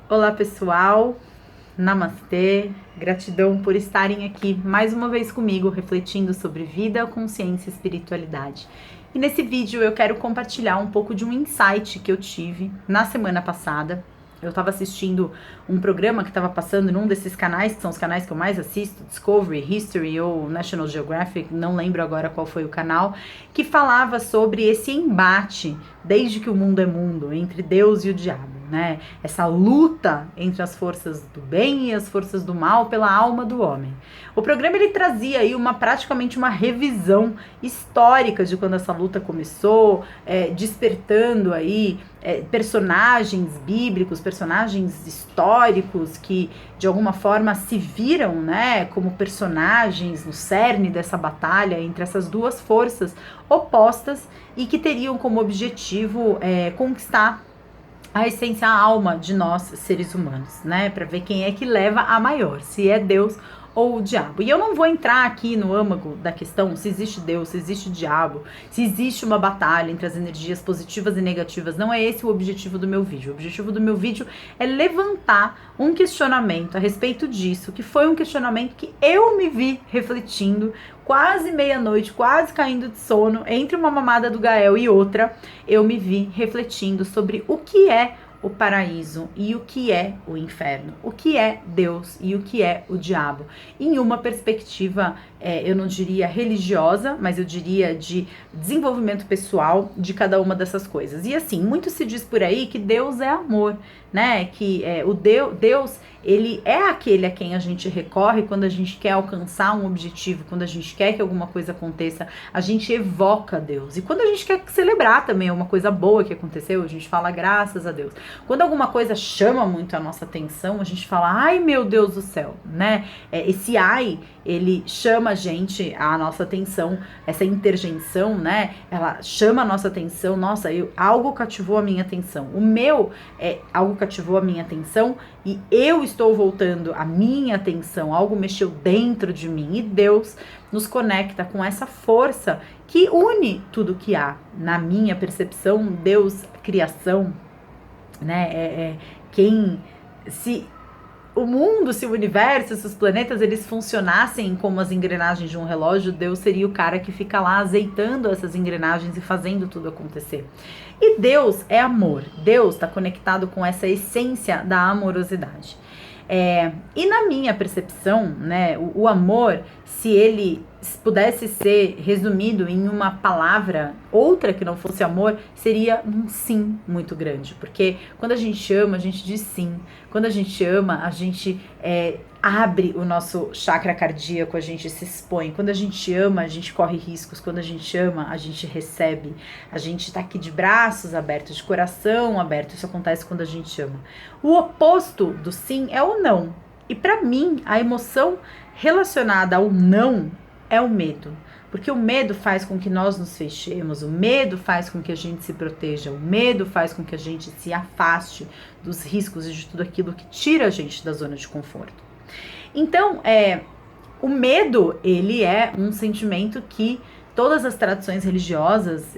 Olá pessoal, namastê, gratidão por estarem aqui mais uma vez comigo refletindo sobre vida, consciência e espiritualidade. E nesse vídeo eu quero compartilhar um pouco de um insight que eu tive na semana passada. Eu estava assistindo um programa que estava passando num desses canais, que são os canais que eu mais assisto, Discovery, History ou National Geographic, não lembro agora qual foi o canal, que falava sobre esse embate, desde que o mundo é mundo, entre Deus e o diabo, né? Essa luta entre as forças do bem e as forças do mal pela alma do homem. O programa ele trazia aí praticamente uma revisão histórica de quando essa luta começou, despertando aí personagens bíblicos, personagens históricos que de alguma forma se viram, né, como personagens no cerne dessa batalha entre essas duas forças opostas e que teriam como objetivo conquistar a essência, a alma de nós seres humanos, né, para ver quem é que leva a maior, se é Deus ou o diabo. E eu não vou entrar aqui no âmago da questão se existe Deus, se existe diabo, se existe uma batalha entre as energias positivas e negativas. Não é esse o objetivo do meu vídeo. O objetivo do meu vídeo é levantar um questionamento a respeito disso, que foi um questionamento que eu me vi refletindo quase meia-noite, quase caindo de sono, entre uma mamada do Gael e outra, eu me vi refletindo sobre o que é o paraíso e o que é o inferno, o que é Deus e o que é o diabo, em uma perspectiva, eu não diria religiosa, mas eu diria de desenvolvimento pessoal de cada uma dessas coisas. E assim, muito se diz por aí que Deus é amor, né? Que Deus ele é aquele a quem a gente recorre quando a gente quer alcançar um objetivo, quando a gente quer que alguma coisa aconteça, a gente evoca Deus. E quando a gente quer celebrar também uma coisa boa que aconteceu, a gente fala graças a Deus. Quando alguma coisa chama muito a nossa atenção, a gente fala, ai meu Deus do céu, né? Esse ai, ele chama a nossa atenção, essa interjeição, né? Ela chama a nossa atenção, nossa, algo cativou a minha atenção. Algo cativou a minha atenção e eu estou voltando a minha atenção, algo mexeu dentro de mim e Deus nos conecta com essa força que une tudo que há. Na minha percepção, Deus, criação, né? Se o mundo, se o universo, se os planetas eles funcionassem como as engrenagens de um relógio, Deus seria o cara que fica lá azeitando essas engrenagens e fazendo tudo acontecer. E Deus é amor. Deus está conectado com essa essência da amorosidade. E na minha percepção, né, o amor, se ele pudesse ser resumido em uma palavra, outra que não fosse amor, seria um sim muito grande. Porque quando a gente ama, a gente diz sim. Quando a gente ama, a gente abre o nosso chakra cardíaco, a gente se expõe. Quando a gente ama, a gente corre riscos. Quando a gente ama, a gente recebe. A gente tá aqui de braços abertos, de coração aberto. Isso acontece quando a gente ama. O oposto do sim é o não. E para mim, a emoção relacionada ao não é o medo. Porque o medo faz com que nós nos fechemos, o medo faz com que a gente se proteja, o medo faz com que a gente se afaste dos riscos e de tudo aquilo que tira a gente da zona de conforto. Então, o medo, ele é um sentimento que todas as tradições religiosas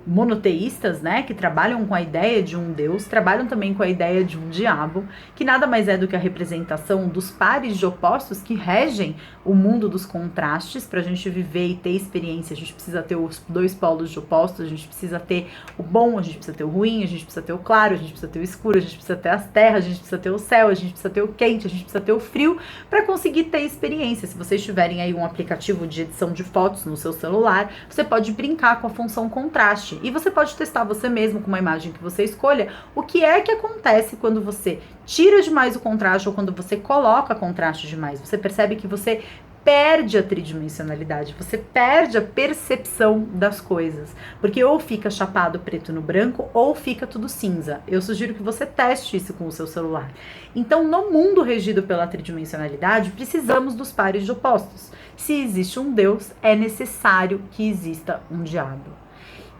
monoteístas, né, que trabalham com a ideia de um Deus, trabalham também com a ideia de um diabo, que nada mais é do que a representação dos pares de opostos que regem o mundo dos contrastes. Para a gente viver e ter experiência, a gente precisa ter os dois polos de opostos, a gente precisa ter o bom, a gente precisa ter o ruim, a gente precisa ter o claro, a gente precisa ter o escuro, a gente precisa ter as terras, a gente precisa ter o céu, a gente precisa ter o quente, a gente precisa ter o frio, para conseguir ter experiência. Se vocês tiverem aí um aplicativo de edição de fotos no seu celular, você pode brincar com a função contraste. E você pode testar você mesmo com uma imagem que você escolha, o que é que acontece quando você tira demais o contraste ou quando você coloca contraste demais. Você percebe que você perde a tridimensionalidade, você perde a percepção das coisas, porque ou fica chapado preto no branco ou fica tudo cinza. Eu sugiro que você teste isso com o seu celular. Então, no mundo regido pela tridimensionalidade, precisamos dos pares de opostos. Se existe um Deus, é necessário que exista um diabo.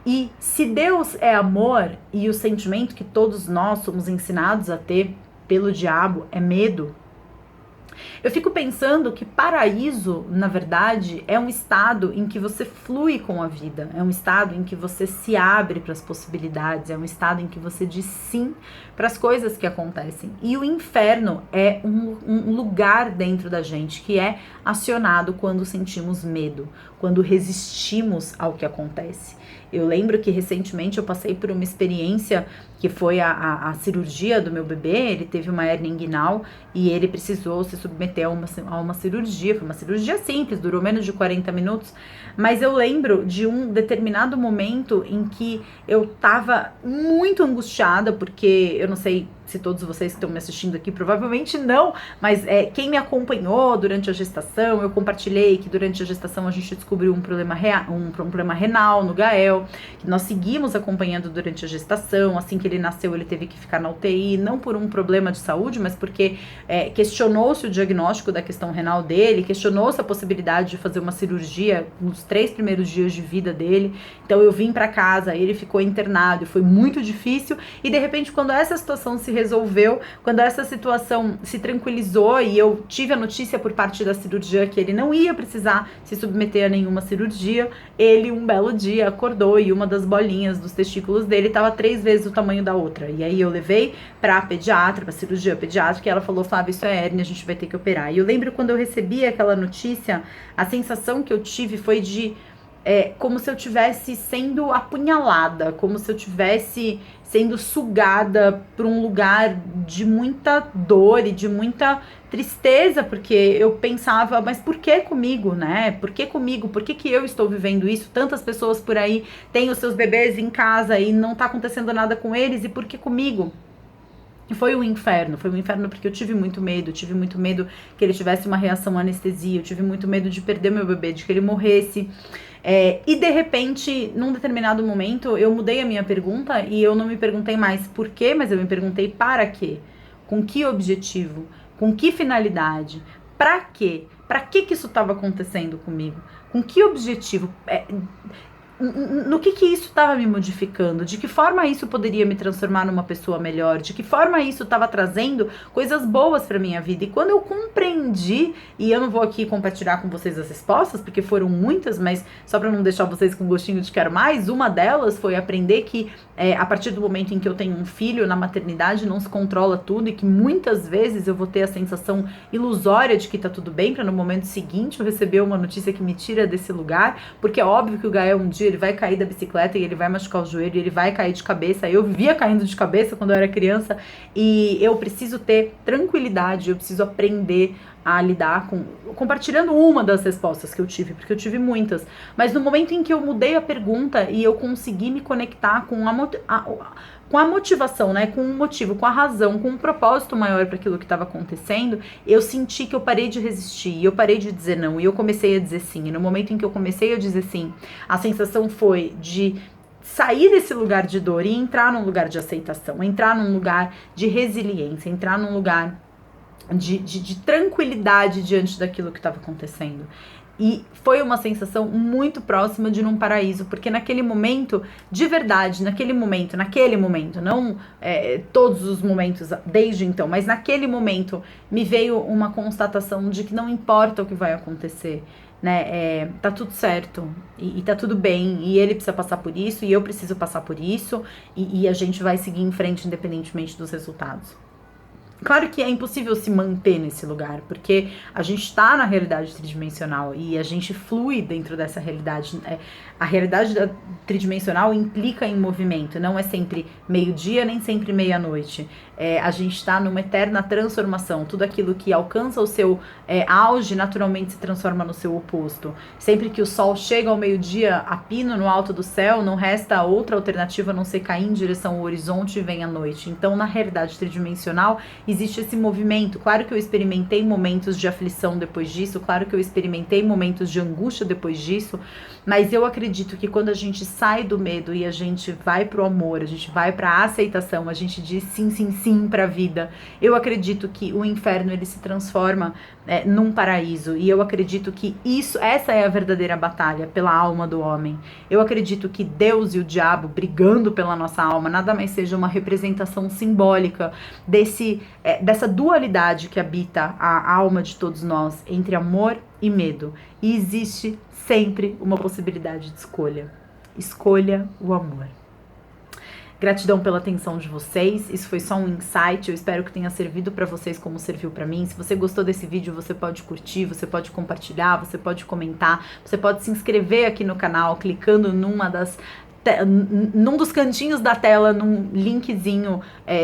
E se Deus é amor e o sentimento que todos nós somos ensinados a ter pelo diabo é medo, Eu fico pensando que paraíso, na verdade, é um estado em que você flui com a vida, é um estado em que você se abre para as possibilidades, é um estado em que você diz sim para as coisas que acontecem. E o inferno é um lugar dentro da gente que é acionado quando sentimos medo, quando resistimos ao que acontece. Eu lembro que recentemente eu passei por uma experiência que foi a cirurgia do meu bebê. Ele teve uma hérnia inguinal e ele precisou se submeter a uma cirurgia. Foi uma cirurgia simples, durou menos de 40 minutos. Mas eu lembro de um determinado momento em que eu tava muito angustiada, porque eu não sei se todos vocês que estão me assistindo aqui, provavelmente não, mas quem me acompanhou durante a gestação, eu compartilhei que durante a gestação a gente descobriu um problema renal no Gael, que nós seguimos acompanhando durante a gestação. Assim que ele nasceu, ele teve que ficar na UTI, não por um problema de saúde, mas porque questionou-se o diagnóstico da questão renal dele, questionou-se a possibilidade de fazer uma cirurgia nos 3 primeiros dias de vida dele. Então eu vim para casa, ele ficou internado, foi muito difícil, e de repente quando essa situação se resolveu, quando essa situação se tranquilizou e eu tive a notícia por parte da cirurgia que ele não ia precisar se submeter a nenhuma cirurgia, ele um belo dia acordou e uma das bolinhas dos testículos dele estava 3 vezes o tamanho da outra. E aí eu levei pra pediatra, pra cirurgia pediátrica, e ela falou: Flávia, isso é hérnia, a gente vai ter que operar. E eu lembro quando eu recebi aquela notícia, a sensação que eu tive foi de como se eu tivesse sendo apunhalada, como se eu tivesse sendo sugada para um lugar de muita dor e de muita tristeza, porque eu pensava, mas por que comigo, né? Por que comigo? Por que eu estou vivendo isso? Tantas pessoas por aí têm os seus bebês em casa e não tá acontecendo nada com eles, e por que comigo? E foi um inferno porque eu tive muito medo que ele tivesse uma reação à anestesia, eu tive muito medo de perder meu bebê, de que ele morresse. E de repente, num determinado momento, eu mudei a minha pergunta e eu não me perguntei mais por quê, mas eu me perguntei para quê? Com que objetivo? Com que finalidade? Para quê? Para que isso estava acontecendo comigo? Com que objetivo? No que isso estava me modificando, de que forma isso poderia me transformar numa pessoa melhor, de que forma isso estava trazendo coisas boas para minha vida. E quando eu compreendi, e eu não vou aqui compartilhar com vocês as respostas, porque foram muitas, mas só para não deixar vocês com gostinho de quero mais, uma delas foi aprender que a partir do momento em que eu tenho um filho, na maternidade não se controla tudo, e que muitas vezes eu vou ter a sensação ilusória de que tá tudo bem, para no momento seguinte eu receber uma notícia que me tira desse lugar, porque é óbvio que o Gael um dia ele vai cair da bicicleta e ele vai machucar o joelho, ele vai cair de cabeça. Eu vivia caindo de cabeça quando eu era criança, e eu preciso ter tranquilidade, eu preciso aprender a lidar com, compartilhando uma das respostas que eu tive, porque eu tive muitas, mas no momento em que eu mudei a pergunta e eu consegui me conectar com a motivação, né, com o motivo, com a razão, com um propósito maior para aquilo que estava acontecendo, eu senti que eu parei de resistir, e eu parei de dizer não, e eu comecei a dizer sim. E no momento em que eu comecei a dizer sim, a sensação foi de sair desse lugar de dor e entrar num lugar de aceitação, entrar num lugar de resiliência, entrar num lugar de tranquilidade diante daquilo que estava acontecendo. E foi uma sensação muito próxima de num paraíso, porque naquele momento, de verdade, naquele momento, não todos os momentos desde então, mas naquele momento me veio uma constatação de que não importa o que vai acontecer, né? Tá tudo certo e tá tudo bem, e ele precisa passar por isso, e eu preciso passar por isso, e a gente vai seguir em frente independentemente dos resultados. Claro que é impossível se manter nesse lugar, porque a gente está na realidade tridimensional e a gente flui dentro dessa realidade. A realidade tridimensional implica em movimento, não é sempre meio-dia, nem sempre meia-noite. A gente está numa eterna transformação. Tudo aquilo que alcança o seu auge naturalmente se transforma no seu oposto. Sempre que o sol chega ao meio-dia a pino no alto do céu, não resta outra alternativa a não ser cair em direção ao horizonte e vem a noite. Então, na realidade tridimensional, existe esse movimento. Claro que eu experimentei momentos de aflição depois disso, claro que eu experimentei momentos de angústia depois disso, mas eu acredito que quando a gente sai do medo e a gente vai pro amor, a gente vai pra aceitação, a gente diz sim, sim, sim pra vida, eu acredito que o inferno ele se transforma num paraíso, e eu acredito que essa é a verdadeira batalha pela alma do homem. Eu acredito que Deus e o diabo brigando pela nossa alma nada mais seja uma representação simbólica desse dessa dualidade que habita a alma de todos nós, entre amor e medo. E existe sempre uma possibilidade de escolha. Escolha o amor. Gratidão pela atenção de vocês, isso foi só um insight, eu espero que tenha servido para vocês como serviu para mim. Se você gostou desse vídeo, você pode curtir, você pode compartilhar, você pode comentar, você pode se inscrever aqui no canal, clicando num dos cantinhos da tela, num linkzinho,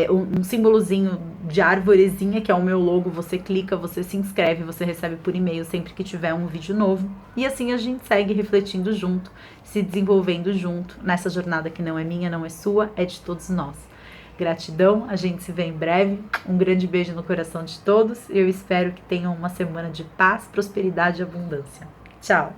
um símbolozinho de arvorezinha, que é o meu logo, você clica, você se inscreve, você recebe por e-mail sempre que tiver um vídeo novo. E assim a gente segue refletindo junto, se desenvolvendo junto, nessa jornada que não é minha, não é sua, é de todos nós. Gratidão, a gente se vê em breve, um grande beijo no coração de todos, e eu espero que tenham uma semana de paz, prosperidade e abundância. Tchau!